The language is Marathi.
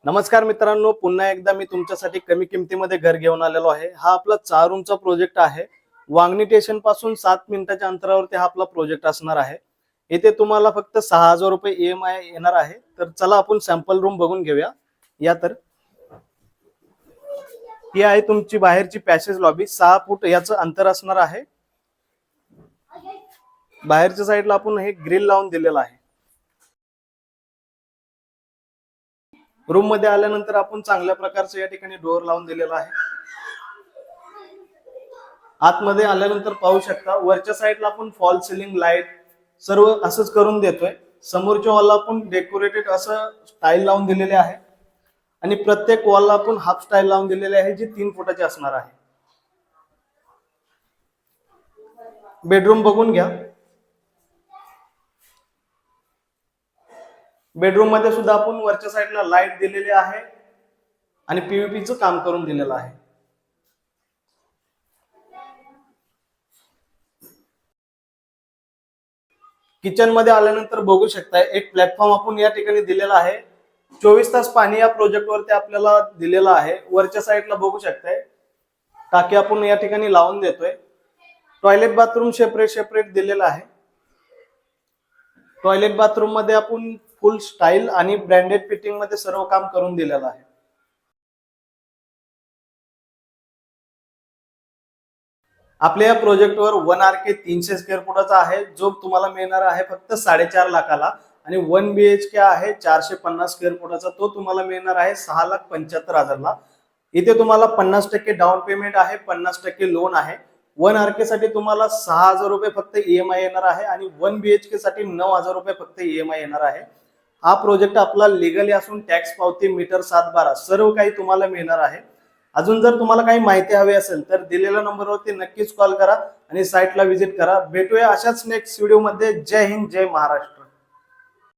नमस्कार मित्रांनो, पुन्हा एकदा मी तुमच्यासाठी कमी किमतीमध्ये घर घेऊन आलेलो आहे। हा आपला 4 रूमचा प्रोजेक्ट आहे। वांगणी स्टेशन पासून 7 मिनिटाच्या अंतरावरती हा आपला प्रोजेक्ट असणार आहे। इथे तुम्हाला फक्त 6000 रुपये EMI येणार आहे। तर चला आपण सॅम्पल रूम बघून घेऊया। या तर ही आहे तुमची बाहेरची पॅसेज लॉबी। 6 फूट याचं अंतर असणार आहे। बाहेरच्या साईडला आपण हे ग्रिल लावून दिलेलं आहे। रूम मध्ये आल्यानंतर आपण चांगल्या प्रकारचं या ठिकाणी डोअर लावून दिलेला आहे। आतमध्ये आल्यानंतर पाहू शकता वरच्या साईडला आपण फॉल सिलिंग लाईट सर्व असंच करून देतोय। समोरच्या वॉलला आपण डेकोरेटेड असं स्टाईल लावून दिलेले आहे आणि प्रत्येक वॉलला आपण हाफ स्टाईल लावून दिलेले आहे, जी 3 फुटाची असणार आहे। बेडरूम बघून घ्या। बेडरूम मध्ये सुद्धा आपण वरच्या साईडला लाईट दिलेली आहे आणि पीव्हीपीचं काम करून दिलेलं आहे। किचन मध्ये आल्यानंतर बघू शकता एक प्लॅटफॉर्म आपण या ठिकाणी दिलेला आहे। 24 तास पाणी या प्रोजेक्ट वरती आपल्याला दिलेलं आहे। वरच्या साईडला बघू शकताय टाकी आपण या ठिकाणी लावून देतोय। टॉयलेट बाथरूम सेपरेट दिलेला आहे। टॉयलेट बाथरूम मध्ये आपण फुल स्टाईल आणि ब्रँडेड फिटिंग मध्ये सर्व काम करून दिलेलं आहे। आपल्या या प्रोजेक्टवर 1 RK 300 स्क्वेअर फुटाचा आहे, जो तुम्हाला मिळणार आहे फक्त 4.5 लाखाला। आणि 1 BHK आहे 450 स्क्वेअर फुटाचा, तो तुम्हाला मिळणार आहे 6,75,000 ला। इथे तुम्हाला 50% डाऊन पेमेंट आहे, 50% लोन आहे। 1 RK साठी तुम्हाला 6000 रुपये फक्त EMI येणार आहे आणि 1 BHK साठी 9000 रुपये फक्त EMI येणार आहे। हा प्रोजेक्ट आपला लीगली असून टॅक्स पावती मीटर 7/12 सर्व काही तुम्हाला मिळणार आहे। अजून जर तुम्हाला काही माहिती हवी असेल तर दिलेल्या नंबरवरती नक्कीच कॉल करा आणि साईटला व्हिजिट करा। भेटूया अशाच नेक्स्ट व्हिडिओ मध्ये। जय हिंद, जय महाराष्ट्र।